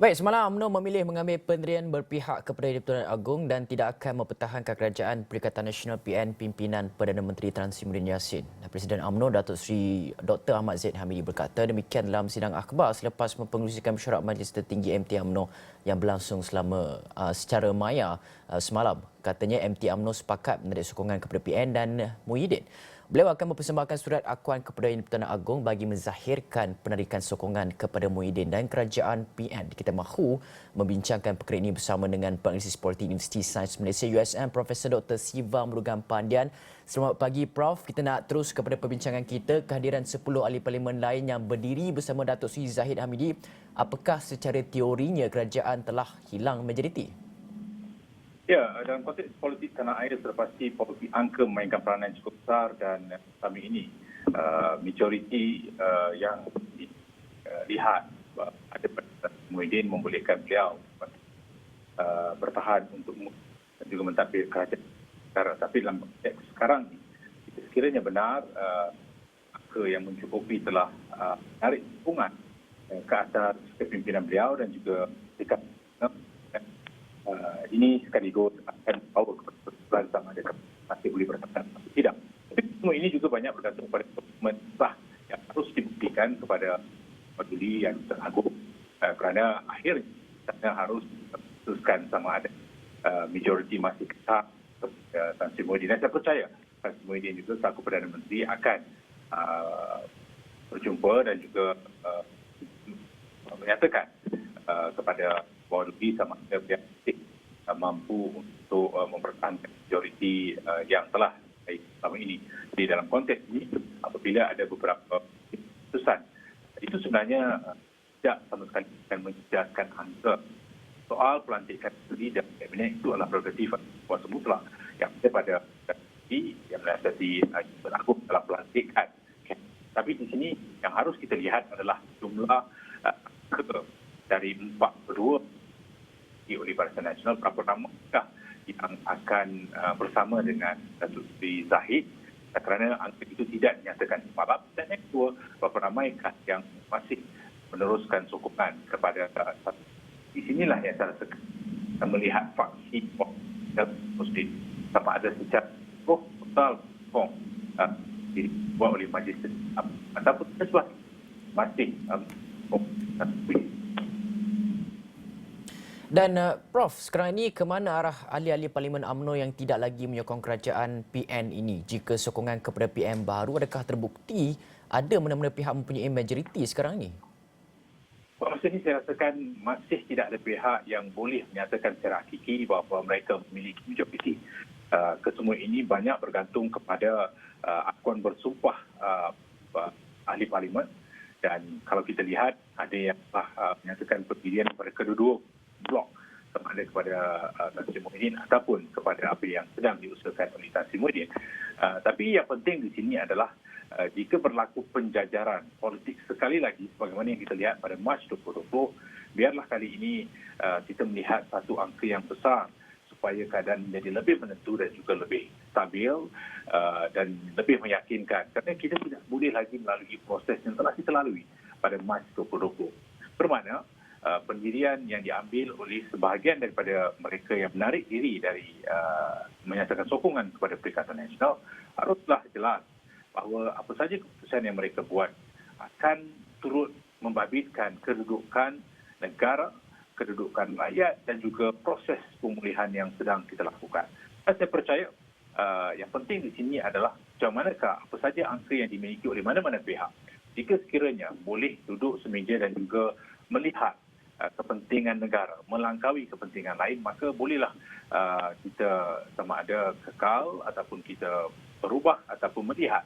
Baik, semalam UMNO memilih mengambil pendirian berpihak kepada Di-Pertuan Agong dan tidak akan mempertahankan kerajaan Perikatan Nasional PN pimpinan Perdana Menteri Tan Sri Muhyiddin Yassin. Presiden UMNO Datuk Seri Dr. Ahmad Zaid Hamidi berkata demikian dalam sidang akhbar selepas mempengerusikan mesyuarat Majlis Tertinggi MT UMNO yang berlangsung secara maya semalam. Katanya MT UMNO sepakat menarik sokongan kepada PN dan Muhyiddin. Beliau akan mempersembahkan surat akuan kepada Di-Pertuan Agong bagi menzahirkan penarikan sokongan kepada Muhyiddin dan kerajaan PN. Kita mahu membincangkan perkara ini bersama dengan Penganalisis Politik Universiti Sains Malaysia USM Profesor Dr. Siva Murugan Pandian. Selamat pagi Prof. Kita nak terus kepada perbincangan kita. Kehadiran 10 ahli parlimen lain yang berdiri bersama Datuk Seri Zahid Hamidi. Apakah secara teorinya kerajaan telah hilang majoriti? Ya, dalam konteks politik tanah air terpasti politik angka memainkan peranan cukup besar dan kami ini majoriti yang dilihat ada pada Muhyiddin membolehkan beliau bertahan untuk juga mentadbir kerajaan negara. Tapi dalam konteks sekarang ini, sekiranya benar angka yang mencukupi telah menarik dukungan ke atas kepimpinan beliau dan juga dekat ini sekaligus akan bawa kepada persoalan sama ada masih boleh bertahan atau tidak. Tapi semua ini juga banyak bergantung pada dokumen sah yang harus dibuktikan kepada peduli yang teragung kerana akhirnya kita harus memutuskan sama ada majoriti masih kesah kepada Tan Sri Muhyiddin. Dan saya percaya Tan Sri Muhyiddin juga selaku Perdana Menteri akan berjumpa dan juga menyatakan kepada Wali sama ada pihak mampu untuk mempertahankan majoriti yang telah baik selama ini. Jadi dalam konteks ini, apabila ada beberapa keputusan, itu sebenarnya tidak sama sekali akan menjejaskan angka. Soal pelantikan menteri dan kabinet itu adalah prerogatif kuasa mutlak yang ada pada menteri yang menasihati Agung dalam pelantikan. Tapi di sini yang harus kita lihat adalah jumlah angka dari 42 oleh Barisan Nasional, berapa ramakah yang akan bersama dengan Datuk Seri Zahid kerana angka itu tidak dinyatakan semalam. Dan yang kedua, berapa ramaikah yang masih meneruskan sokongan kepada di sinilah yang saya rasa melihat faksi Muslim sama ada secara total dibuat oleh Majlis ataupun sesuatu masih Dan Prof, sekarang ini ke mana arah ahli-ahli Parlimen UMNO yang tidak lagi menyokong kerajaan PN ini? Jika sokongan kepada PN baru, adakah terbukti ada mana-mana pihak mempunyai majoriti sekarang ini? Masa ini saya rasakan masih tidak ada pihak yang boleh menyatakan secara hakiki bahawa mereka memiliki majoriti. Kesemua ini banyak bergantung kepada akuan bersumpah ahli parlimen. Dan kalau kita lihat, ada yang menyatakan pendirian kepada kedua-dua blok sama ada kepada Tan Sri Muhyiddin ataupun kepada apa yang sedang diusahakan oleh Tan Sri Muhyiddin. Tapi yang penting di sini adalah jika berlaku penjajaran politik sekali lagi sebagaimana yang kita lihat pada Mac 2020, biarlah kali ini kita melihat satu angka yang besar supaya keadaan menjadi lebih menentu dan juga lebih stabil dan lebih meyakinkan. Kerana kita tidak boleh lagi melalui proses yang telah kita lalui pada Mac 2020. Bermakna pendirian yang diambil oleh sebahagian daripada mereka yang menarik diri dari menyatakan sokongan kepada Perikatan Nasional haruslah jelas bahawa apa saja keputusan yang mereka buat akan turut membabitkan kedudukan negara, kedudukan rakyat dan juga proses pemulihan yang sedang kita lakukan. Dan saya percaya yang penting di sini adalah macam manakah apa saja angka yang dimiliki oleh mana-mana pihak. Jika sekiranya boleh duduk semeja dan juga melihat kepentingan negara, melangkaui kepentingan lain, maka bolehlah kita sama ada kekal ataupun kita berubah ataupun melihat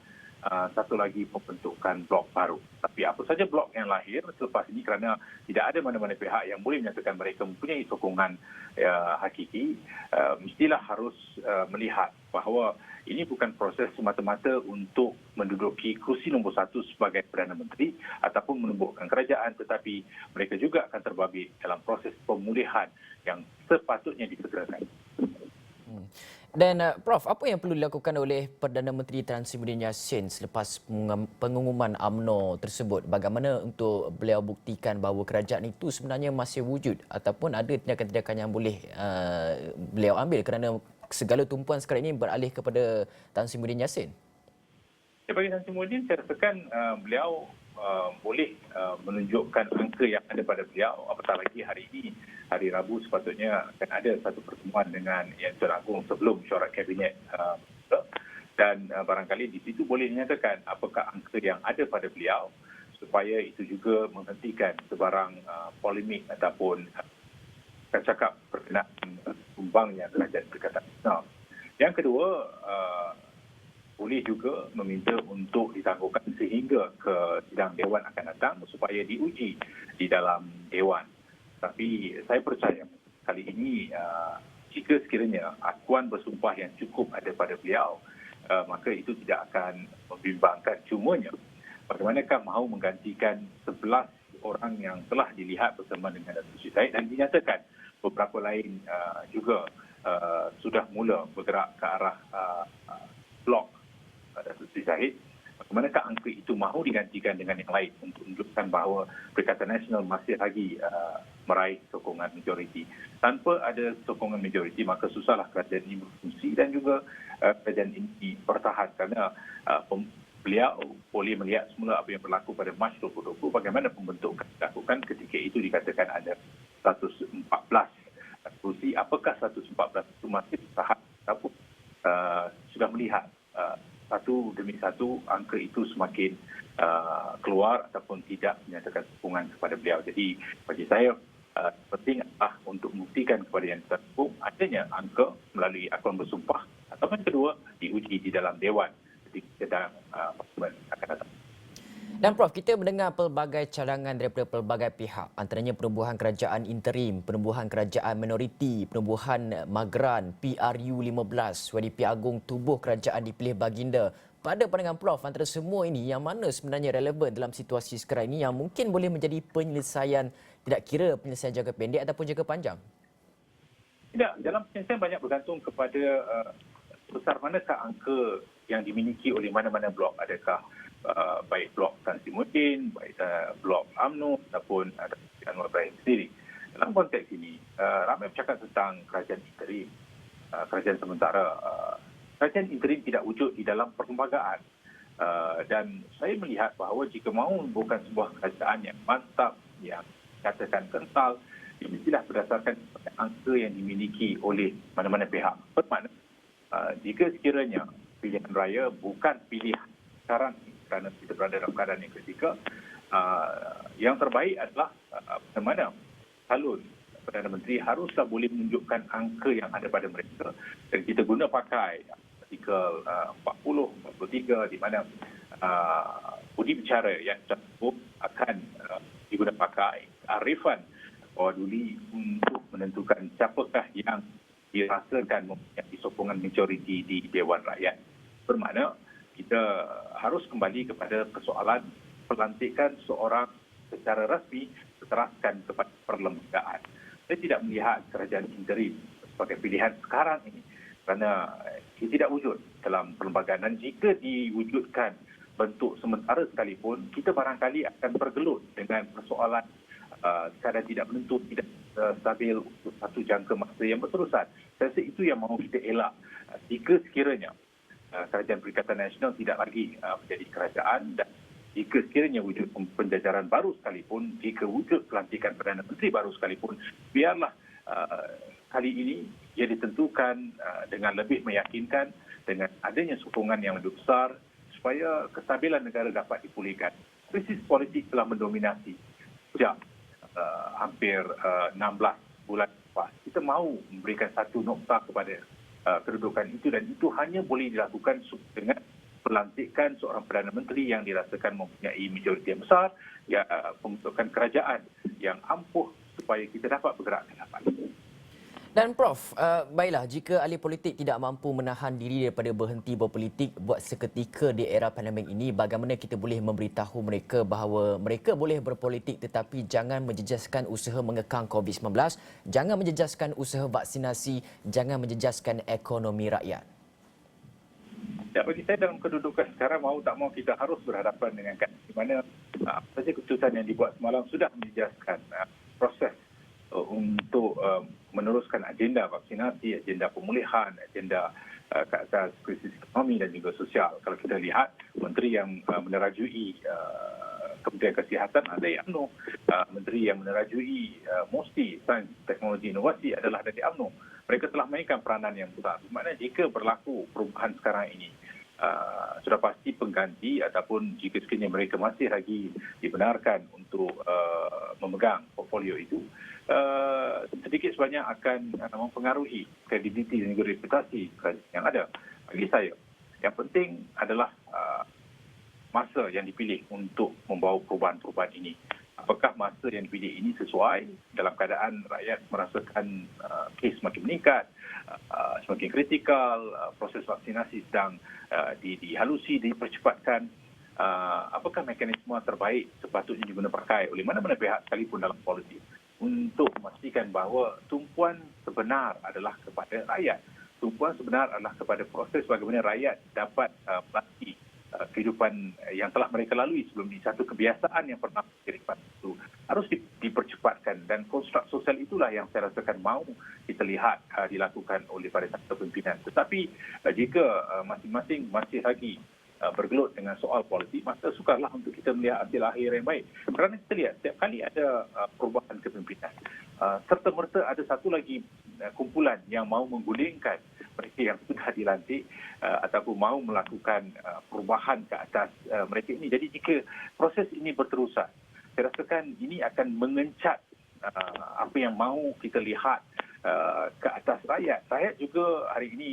satu lagi pembentukan blok baru. Tapi apa saja blok yang lahir selepas ini kerana tidak ada mana-mana pihak yang boleh menyatakan mereka mempunyai sokongan hakiki, mestilah harus melihat bahawa ini bukan proses semata-mata untuk menduduki kursi nombor 1 sebagai Perdana Menteri ataupun menumbuhkan kerajaan, tetapi mereka juga akan terbabit dalam proses pemulihan yang sepatutnya disegerakan. Dan Prof, apa yang perlu dilakukan oleh Perdana Menteri Tan Sri Muhyiddin Yassin selepas pengumuman UMNO tersebut? Bagaimana untuk beliau buktikan bahawa kerajaan itu sebenarnya masih wujud ataupun ada tindakan-tindakan yang boleh beliau ambil kerana segala tumpuan sekarang ini beralih kepada Tan Sri Muhyiddin Yassin? Ya, bagi Tan Sri Muhyiddin, saya rasakan beliau boleh menunjukkan angka yang ada pada beliau. Apatah lagi hari ini, hari Rabu sepatutnya akan ada satu pertemuan dengan Yang Tuan Agong sebelum mesyuarat kabinet. Dan barangkali di situ boleh dinyatakan apakah angka yang ada pada beliau supaya itu juga menghentikan sebarang polemik ataupun cakap berkenaan tumbangnya kerajaan Perikatan Nasional. Yang kedua, boleh juga meminta untuk ditangguhkan sehingga ke sidang Dewan akan datang supaya diuji di dalam Dewan. Tapi saya percaya kali ini jika sekiranya akuan bersumpah yang cukup ada pada beliau, maka itu tidak akan membimbangkan. Cumanya, bagaimanakah mahu menggantikan 11 orang yang telah dilihat bersama dengan Datuk Seri Zahid dan dinyatakan beberapa lain juga sudah mula bergerak ke arah blok Datuk Seri Zahid. Bagaimanakah angka itu mahu digantikan dengan yang lain untuk menunjukkan bahawa Perikatan Nasional masih lagi meraih sokongan majoriti. Tanpa ada sokongan majoriti, maka susahlah kerajaan ini berfungsi dan juga kerajaan ini bertahan kerana beliau boleh melihat semula apa yang berlaku pada Mac 2020, bagaimana pembentukan dilakukan ketika itu dikatakan ada 114 kursi. Apakah 114 itu masih bertahan ataupun sudah melihat satu demi satu angka itu semakin keluar ataupun tidak menyatakan sokongan kepada beliau. Jadi bagi saya penting adalah untuk membuktikan kepada yang terhukum adanya angka melalui akuan bersumpah ataupun kedua diuji di dalam Dewan ketika sedang parlimen akan datang. Dan Prof, kita mendengar pelbagai cadangan daripada pelbagai pihak, antaranya penubuhan kerajaan interim, penubuhan kerajaan minoriti, penubuhan Magran, PRU 15, YDP Agong tubuh kerajaan dipilih baginda. Pada pandangan Prof, antara semua ini, yang mana sebenarnya relevan dalam situasi sekarang ini yang mungkin boleh menjadi penyelesaian, tidak kira penyelesaian jangka pendek ataupun jangka panjang? Tidak, dalam penyelesaian banyak bergantung kepada besar manakah angka yang dimiliki oleh mana-mana blok. Adakah baik blok Tan Sri Muhyiddin, baik blok UMNO ataupun Anwar Ibrahim sendiri. Dalam konteks ini, ramai bercakap tentang kerajaan interim, kerajaan sementara. Kerajaan interim tidak wujud di dalam perlembagaan. Dan saya melihat bahawa jika mahu bukan sebuah kerajaan yang mantap, yang katakan kental, ia mestilah berdasarkan angka yang dimiliki oleh mana-mana pihak. Bermakna, jika sekiranya pilihan raya bukan pilihan sekarang kerana kita berada dalam keadaan yang kritikal, yang terbaik adalah bagaimana calon Perdana Menteri haruslah boleh menunjukkan angka yang ada pada mereka dan kita guna pakai artikel 40, 43 di mana budi bicara yang cukup akan digunakan pakai arifan Waduli untuk menentukan siapakah yang dirasakan mempunyai sokongan majoriti di Dewan Rakyat. Bermakna kita harus kembali kepada persoalan pelantikan seorang secara rasmi diteraskan kepada perlembagaan. Saya tidak melihat kerajaan interim sebagai pilihan sekarang ini kerana ia tidak wujud dalam perlembagaan dan jika diwujudkan bentuk sementara sekalipun, kita barangkali akan bergelut dengan persoalan keadaan tidak menentu, tidak stabil untuk satu jangka masa yang berterusan. Saya rasa itu yang mahu kita elak. Jika sekiranya Kerajaan Perikatan Nasional tidak lagi menjadi kerajaan dan jika sekiranya wujud penjajaran baru sekalipun, jika wujud pelantikan Perdana Menteri baru sekalipun, biarlah kali ini ia ditentukan dengan lebih meyakinkan dengan adanya sokongan yang lebih besar supaya kestabilan negara dapat dipulihkan. Krisis politik telah mendominasi sejak hampir 16 bulan lepas. Kita mahu memberikan satu nokta kepada kedudukan itu dan itu hanya boleh dilakukan dengan pelantikan seorang Perdana Menteri yang dirasakan mempunyai majoriti yang besar, ya, pembentukan kerajaan yang ampuh supaya kita dapat bergerak ke depan. Dan Prof, baiklah jika ahli politik tidak mampu menahan diri daripada berhenti berpolitik buat seketika di era pandemik ini, bagaimana kita boleh memberitahu mereka bahawa mereka boleh berpolitik tetapi jangan menjejaskan usaha mengekang COVID-19, jangan menjejaskan usaha vaksinasi, jangan menjejaskan ekonomi rakyat? Ya, bagi saya dalam kedudukan sekarang, mau tak mau kita harus berhadapan dengan di mana apa saja keputusan yang dibuat semalam sudah menjejaskan proses untuk meneruskan agenda vaksinasi, agenda pemulihan, agenda ke atas krisis ekonomi dan juga sosial. Kalau kita lihat, menteri yang menerajui Kementerian Kesihatan ada yang UMNO, menteri yang menerajui MOSTI, Sains, Teknologi, Inovasi adalah dari UMNO. Mereka telah mainkan peranan yang besar. Bermakna jika berlaku perubahan sekarang ini, sudah pasti pengganti ataupun jika sekiranya mereka masih lagi dibenarkan untuk memegang portfolio itu, sedikit sebanyak akan mempengaruhi kredibiliti dan juga reputasi yang ada. Bagi saya, yang penting adalah masa yang dipilih untuk membawa perubahan-perubahan ini. Apakah masa yang dipilih ini sesuai dalam keadaan rakyat merasakan kes semakin meningkat, semakin kritikal, proses vaksinasi sedang dihalusi, dipercepatkan. Apakah mekanisme terbaik sepatutnya diguna pakai oleh mana-mana pihak sekalipun dalam politik untuk memastikan bahawa tumpuan sebenar adalah kepada rakyat. Tumpuan sebenar adalah kepada proses bagaimana rakyat dapat melalui kehidupan yang telah mereka lalui sebelum ini. Satu kebiasaan yang pernah kehidupan itu harus dipercepatkan, dan konstruk sosial itulah yang saya rasakan mahu kita lihat dilakukan oleh pada kepimpinan. Tetapi jika masing-masing masih lagi bergelut dengan soal politik, maka sukarlah untuk kita melihat hasil akhir yang baik. Kerana kita lihat setiap kali ada perubahan kepimpinan, serta-merta ada satu lagi kumpulan yang mahu menggulingkan mereka yang sudah dilantik ataupun mahu melakukan perubahan ke atas mereka ini. Jadi jika proses ini berterusan, saya rasakan ini akan mengencat apa yang mahu kita lihat ke atas rakyat. Rakyat juga hari ini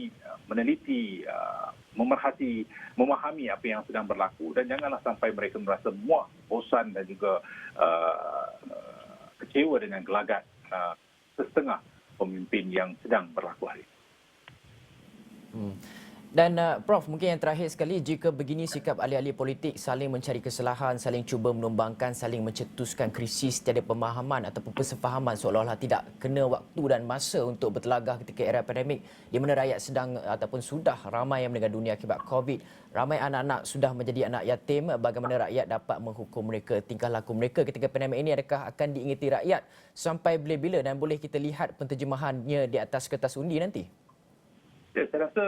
meneliti, memerhati, memahami apa yang sedang berlaku, dan janganlah sampai mereka merasa muak, bosan dan juga kecewa dengan gelagat setengah pemimpin yang sedang berlaku hari ini. Dan Prof, mungkin yang terakhir sekali, jika begini sikap ahli-ahli politik saling mencari kesalahan, saling cuba menumbangkan, saling mencetuskan krisis, tiada pemahaman ataupun persefahaman, seolah-olah tidak kena waktu dan masa untuk bertelagah ketika era pandemik di mana rakyat sedang ataupun sudah ramai yang meninggal dunia akibat COVID, ramai anak-anak sudah menjadi anak yatim, bagaimana rakyat dapat menghukum mereka, tingkah laku mereka ketika pandemik ini adakah akan diingati rakyat sampai bila-bila, dan boleh kita lihat penterjemahannya di atas kertas undi nanti? Ya, saya rasa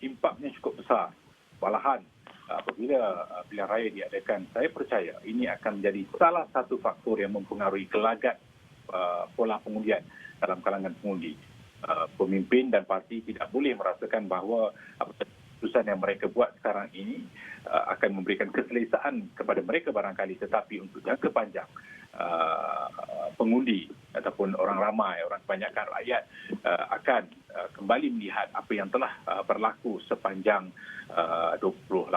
impaknya cukup besar. Malahan apabila pilihan raya diadakan, saya percaya ini akan menjadi salah satu faktor yang mempengaruhi gelagat pola pengundian dalam kalangan pengundi. Pemimpin dan parti tidak boleh merasakan bahawa keputusan yang mereka buat sekarang ini akan memberikan keselesaan kepada mereka barangkali, tetapi untuk jangka panjang pengundi ataupun orang ramai, orang kebanyakan rakyat akan kembali melihat apa yang telah berlaku sepanjang 2018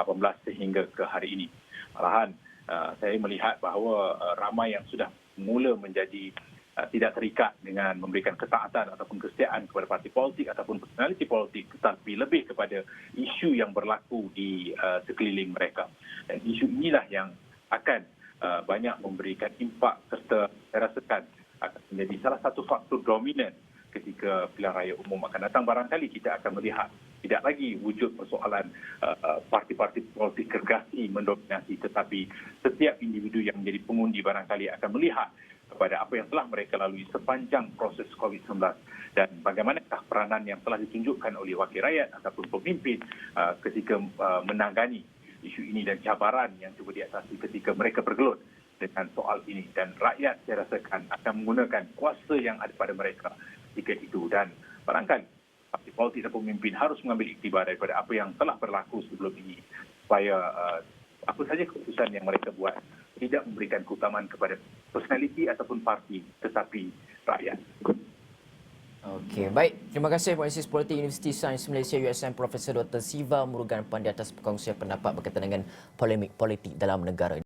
sehingga ke hari ini. Malahan saya melihat bahawa ramai yang sudah mula menjadi tidak terikat dengan memberikan ketaatan ataupun kesetiaan kepada parti politik ataupun personaliti politik, tetapi lebih kepada isu yang berlaku di sekeliling mereka. Dan isu inilah yang akan banyak memberikan impak, serta saya rasakan akan menjadi salah satu faktor dominan ketika pilihan raya umum akan datang. Barangkali kita akan melihat tidak lagi wujud persoalan parti-parti politik gergasi mendominasi, tetapi setiap individu yang menjadi pengundi barangkali akan melihat kepada apa yang telah mereka lalui sepanjang proses COVID-19 dan bagaimanakah peranan yang telah ditunjukkan oleh wakil rakyat ataupun pemimpin ketika menangani isu ini dan cabaran yang cuba diatasi ketika mereka bergelut dengan soal ini. Dan rakyat saya rasakan akan menggunakan kuasa yang ada pada mereka ketika itu, dan barangkali parti politik dan pemimpin harus mengambil iktibar daripada apa yang telah berlaku sebelum ini supaya apa saja keputusan yang mereka buat tidak memberikan keutamaan kepada personaliti ataupun parti, tetapi rakyat. Okey, baik. Terima kasih Penganalisis Politik Universiti Sains Malaysia USM Profesor Dr. Siva Murugan Pandey atas perkongsian pendapat berkaitan dengan polemik politik dalam negara.